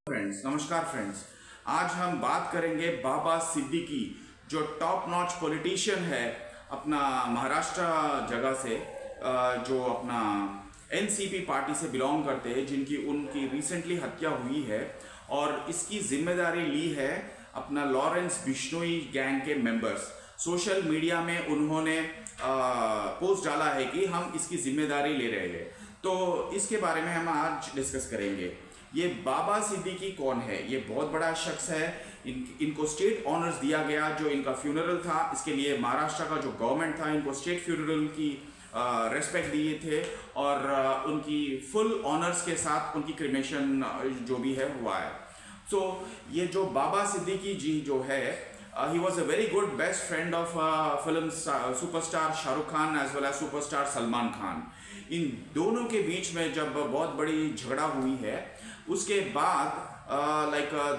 नमस्कार फ्रेंड्स। आज हम बात करेंगे बाबा सिद्दीकी, जो टॉप नॉच पॉलिटिशियन है अपना महाराष्ट्र जगह से, जो अपना एनसीपी पार्टी से बिलोंग करते हैं, जिनकी उनकी रिसेंटली हत्या हुई है और इसकी जिम्मेदारी ली है अपना लॉरेंस बिश्नोई गैंग के मेंबर्स। सोशल मीडिया में उन्होंने पोस्ट डाला है कि हम इसकी जिम्मेदारी ले रहे हैं, तो इसके बारे में हम आज डिस्कस करेंगे। ये बाबा सिद्दीकी कौन है? ये बहुत बड़ा शख्स है। इनको स्टेट ऑनर्स दिया गया। जो इनका फ्यूनरल था, इसके लिए महाराष्ट्र का जो गवर्नमेंट था इनको स्टेट फ्यूनरल की रेस्पेक्ट दिए थे और उनकी फुल ऑनर्स के साथ उनकी क्रिमेशन जो भी है हुआ है। सो ये जो बाबा सिद्दीकी जी जो है, he was a very good best friend of film superstar Shahrukh Khan as well as superstar Salman Khan. इन दोनों के बीच में जब बहुत बड़ी झगड़ा हुई है, उसके बाद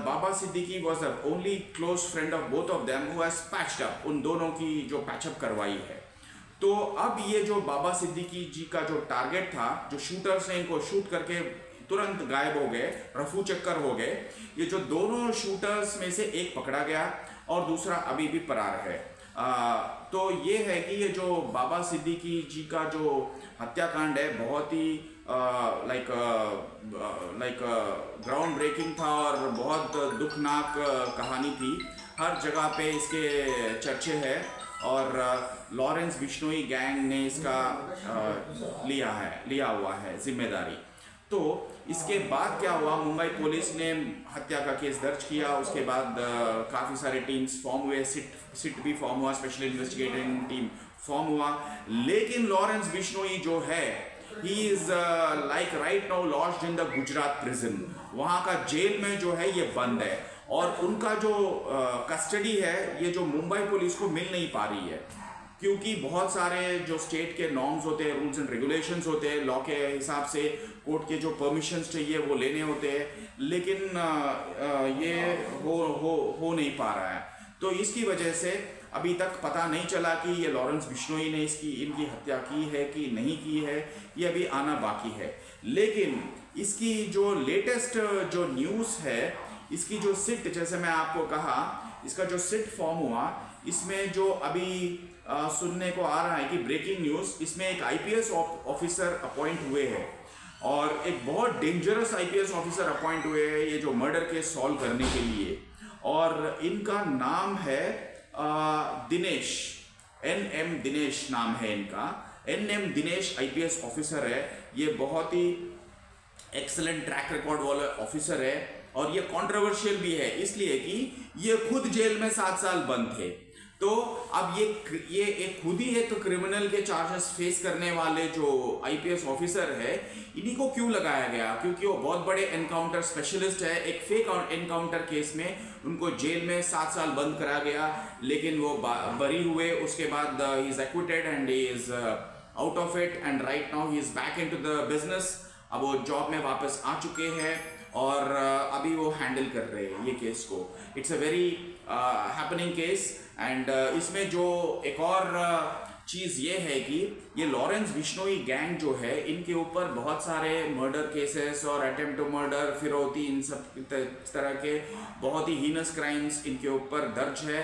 बाबा Siddiqui was the only close friend of both of them who has patched up, उन दोनों की जो पैचअप करवाई है। तो अब ये जो बाबा सिद्दीकी जी का जो टारगेट था, जो शूटर्स ने इनको शूट करके तुरंत गायब हो गए, रफू चक्कर हो गए, ये जो दोनों शूटर्स में से एक पकड़ा गया और दूसरा अभी भी फरार है। तो ये है कि ये जो बाबा सिद्दीकी जी का जो हत्याकांड है बहुत ही ग्राउंड ब्रेकिंग था और बहुत दुखनाक कहानी थी। हर जगह पे इसके चर्चे हैं और लॉरेंस बिश्नोई गैंग ने इसका लिया हुआ है जिम्मेदारी। तो इसके बाद क्या हुआ, मुंबई पुलिस ने हत्या का केस दर्ज किया। उसके बाद काफ़ी सारे टीम्स फॉर्म हुए, सिट भी फॉर्म हुआ, स्पेशल इन्वेस्टिगेटिंग टीम फॉर्म हुआ। लेकिन लॉरेंस बिश्नोई जो है, he is like right now lodged in the Gujarat prison. वहाँ का जेल में जो है ये बंद है और उनका जो कस्टडी है, ये जो मुंबई पुलिस को मिल नहीं पा रही है, क्योंकि बहुत सारे जो स्टेट के नॉर्म्स होते हैं, रूल्स एंड रेगुलेशंस होते हैं, लॉ के हिसाब से कोर्ट के जो परमिशंस चाहिए वो लेने होते हैं, लेकिन ये हो नहीं पा रहा है। तो इसकी वजह से अभी तक पता नहीं चला कि ये लॉरेंस बिश्नोई ने इनकी हत्या की है कि नहीं की है, ये अभी आना बाकी है। लेकिन इसकी जो लेटेस्ट जो न्यूज़ है, इसकी जो सिट, जैसे मैं आपको कहा, इसका जो सिट फॉर्म हुआ, इसमें जो अभी सुनने को आ रहा है कि ब्रेकिंग न्यूज़, इसमें एक आईपीएस ऑफिसर अपॉइंट हुए हैं और एक बहुत डेंजरस आईपीएस ऑफिसर अपॉइंट हुए हैं ये जो मर्डर केस सॉल्व करने के लिए। और इनका नाम है दिनेश, NM दिनेश नाम है इनका। NM दिनेश आईपीएस ऑफिसर है। ये बहुत ही एक्सेलेंट ट्रैक रिकॉर्ड वाला ऑफिसर है और ये कंट्रोवर्शियल भी है, इसलिए कि ये खुद जेल में 7 साल बंद थे। तो अब ये एक खुद ही एक क्रिमिनल के चार्जेस फेस करने वाले जो आईपीएस ऑफिसर है, इन्हीं को क्यों लगाया गया? क्योंकि वो बहुत बड़े एनकाउंटर स्पेशलिस्ट है। एक फेक एनकाउंटर केस में उनको जेल में 7 साल बंद करा गया, लेकिन वो बरी हुए। उसके बाद he is acquitted and he is out of it and right now he is back into the business. अब वो जॉब में वापस आ चुके हैं और अभी वो हैंडल कर रहे हैं ये केस को। It's a very happening case and इसमें जो एक और चीज़ ये है कि ये लॉरेंस बिश्नोई गैंग जो है, इनके ऊपर बहुत सारे मर्डर केसेस और अटेम्प्ट टू मर्डर, फिरौती, इन सब तरह के बहुत ही हीनस क्राइम्स इनके ऊपर दर्ज है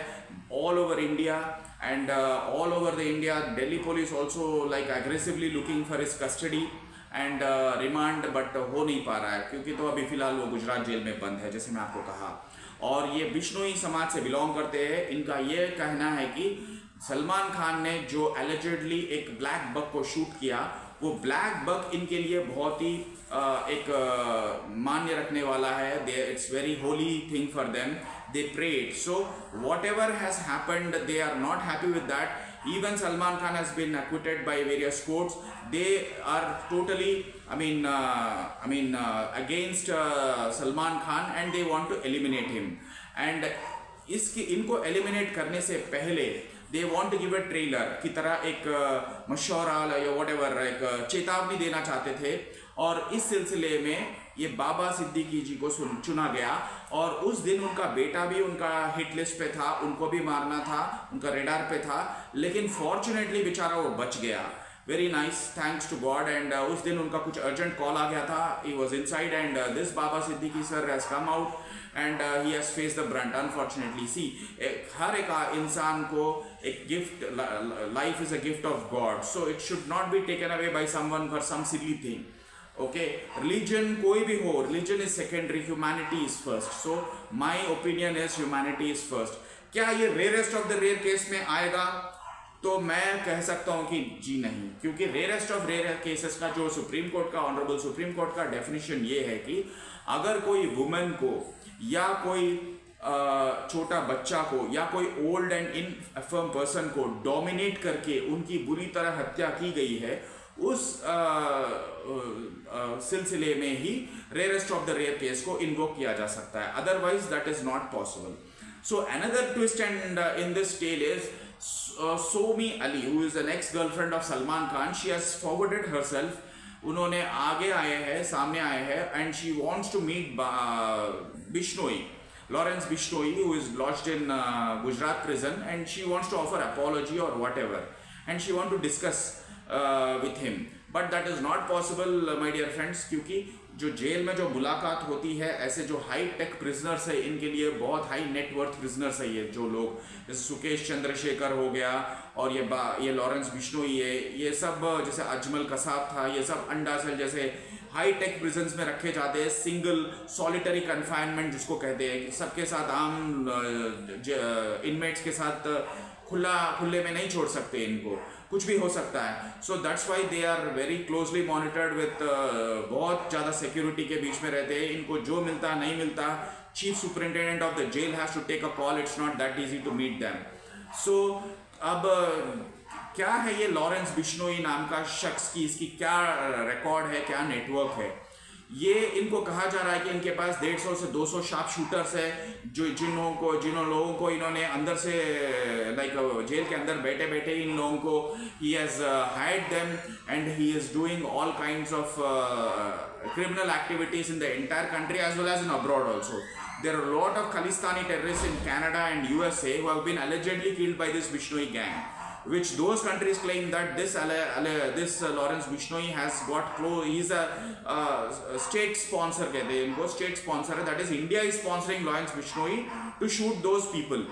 all over India and all over the India. Delhi police also like aggressively looking for his custody and remand, but हो नहीं पा रहा है क्योंकि तो अभी फिलहाल वो गुजरात जेल में बंद है, जैसे मैं आपको कहा। और ये बिश्नोई समाज से बिलोंग करते हैं। इनका ये कहना है कि सलमान खान ने जो एलिजिडली एक ब्लैक बक को शूट किया, वो ब्लैक बक इनके लिए बहुत ही एक मान्य रखने वाला है। It's very holy thing for them, they pride. So whatever has happened, they are not happy with that. Even Salman Khan has been acquitted by various courts. They are totally, against Salman Khan and they want to eliminate him. And इनको eliminate करने से पहले they want to give a trailer की तरह एक मशवरा या whatever, एक चेतावनी देना चाहते थे। और इस सिलसिले में ये बाबा सिद्दीकी जी को चुना गया और उस दिन उनका बेटा भी उनका हिट लिस्ट पे था, उनको भी मारना था, उनका रेडार पे था, लेकिन फॉर्चुनेटली बेचारा वो बच गया। very nice, thanks to God. And उस दिन उनका कुछ urgent call आ गया था, he was inside, and this Baba Siddiqui sir has come out and he has faced the brunt, unfortunately. See, हर एक इंसान को एक gift, life is a gift of God, so it should not be taken away by someone for some silly thing. Okay, religion कोई भी हो, religion is secondary, humanity is first. So my opinion is humanity is first. क्या ये rarest of the rare case में आएगा? तो मैं कह सकता हूँ कि जी नहीं, क्योंकि रेयरेस्ट ऑफ रेयर केसेस का जो सुप्रीम कोर्ट का, ऑनरेबल सुप्रीम कोर्ट का डेफिनेशन ये है कि अगर कोई वुमेन को या कोई छोटा बच्चा को या कोई ओल्ड एंड इनफर्म पर्सन को डोमिनेट करके उनकी बुरी तरह हत्या की गई है, उस सिलसिले में ही rarest of the rare case को इन्वोक किया जा सकता है, otherwise that is not possible. So another twist and in this tale is Somi Ali, who is an ex-girlfriend of Salman Khan, she has forwarded herself. उन्होंने आगे आए हैं, सामने आए हैं, and she wants to meet Bishnoi, Lawrence Bishnoi, who is lodged in Gujarat prison, and she wants to offer apology or whatever, and she wants to discuss with him. But that is not possible, my dear friends, क्योंकि जो jail में जो मुलाकात होती है, ऐसे जो high tech prisoners है, इनके लिए बहुत हाई नेटवर्थ प्रिजनर्स है ये जो लोग, जैसे सुकेश चंद्रशेखर हो गया और ये लॉरेंस बिश्नोई है, ये सब जैसे अजमल कसाब था, ये सब अंडा सेल जैसे हाई टेक प्रिजन्स में रखे जाते हैं, सिंगल सॉलिटरी कन्फाइनमेंट जिसको कहते हैं, सबके साथ आम इनमेट्स के साथ खुले में नहीं छोड़ सकते, इनको कुछ भी हो सकता है. So that's why they are very closely monitored with, बहुत ज़्यादा सिक्योरिटी के बीच में रहते हैं. इनको जो मिलता नहीं मिलता, chief superintendent of the jail has to take a call, it's not that easy to meet them. So अब क्या है ये लॉरेंस बिश्नोई नाम का शख्स की, इसकी क्या रिकॉर्ड है, क्या नेटवर्क है? ये इनको कहा जा रहा है कि इनके पास 150 से 200 शार्प शूटर्स है, जो जिन लोगों को इन्होंने अंदर से लाइक जेल के अंदर बैठे बैठे इन लोगों को he has hired them and he is doing all kinds of criminal activities in the entire country as well as in abroad also. There are a lot of Khalistani terrorists in Canada and USA who have been allegedly killed by this Bishnoi gang, which those countries claim that this Lawrence Bishnoi has got close. He's a state sponsor, कहते हैं इनको, state sponsor है, that is India is sponsoring Lawrence Bishnoi to shoot those people.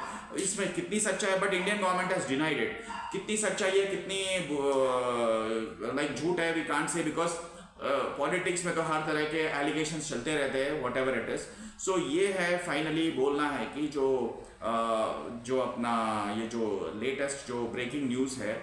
इसमें कितनी सच्चाई है, but Indian government has denied it. कितनी सच्चाई है, कितनी like झूठ है, we can't say, because politics में तो हर तरह के एलिगेशंस चलते रहते हैं, वॉट एवर इट इज़. सो ये है फाइनली बोलना है कि जो अपना ये जो लेटेस्ट जो ब्रेकिंग न्यूज़ है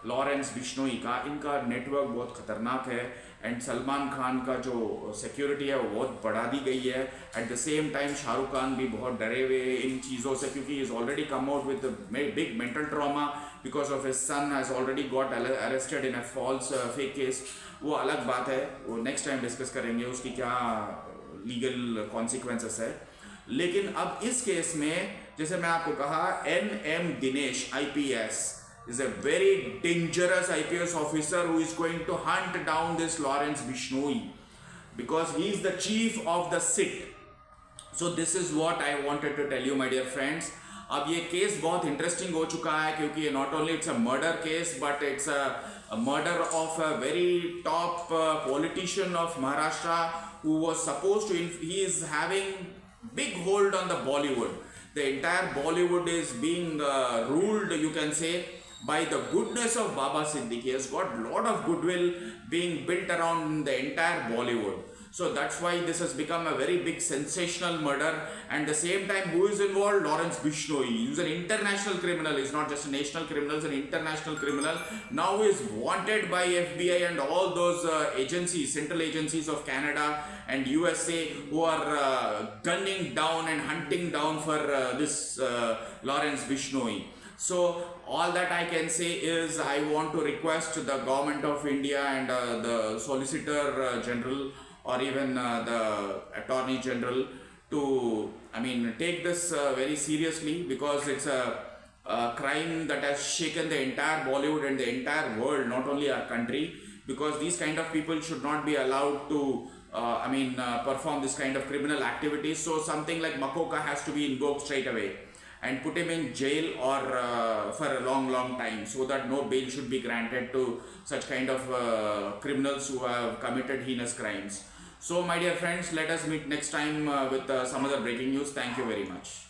लॉरेंस बिश्नोई का, इनका नेटवर्क बहुत ख़तरनाक है एंड सलमान खान का जो सिक्योरिटी है वो बहुत बढ़ा दी गई है. At the same time Shahrukh Khan भी बहुत डरे हुए इन चीज़ों से, क्योंकि is already come out with big mental trauma because of his son has already got arrested in a false fake case. वो अलग बात है, वो नेक्स्ट टाइम डिस्कस करेंगे उसकी क्या लीगल कॉन्सिक्वेंसेस है. लेकिन अब इस केस में जैसे मैं आपको कहा, NM Dinesh IPS is a very dangerous IPS officer who is going to hunt down this Lawrence Bishnoi because he is the chief of the SIT. So this is what I wanted to tell you, my dear friends. अब ये case बहुत interesting हो चुका है, क्योंकि not only it's a murder case but it's a murder of a very top politician of Maharashtra who was supposed to, he is having big hold on the Bollywood. The entire Bollywood is being ruled, you can say, by the goodness of Baba Siddiqui. He has got lot of goodwill being built around the entire Bollywood. So that's why this has become a very big sensational murder. And the same time, who is involved? Lawrence Bishnoi. He is an international criminal. He's not just a national criminal, he's an international criminal. Now he is wanted by FBI and all those agencies, central agencies of Canada and USA, who are gunning down and hunting down for this Lawrence Bishnoi. So all that I can say is I want to request the government of India and the Solicitor General or even the Attorney General to, take this very seriously, because it's a crime that has shaken the entire Bollywood and the entire world, not only our country, because these kind of people should not be allowed to perform this kind of criminal activities. So something like Makoka has to be invoked straight away. and put him in jail or for a long time, so that no bail should be granted to such kind of criminals who have committed heinous crimes. So my dear friends, let us meet next time with some other breaking news. Thank you very much.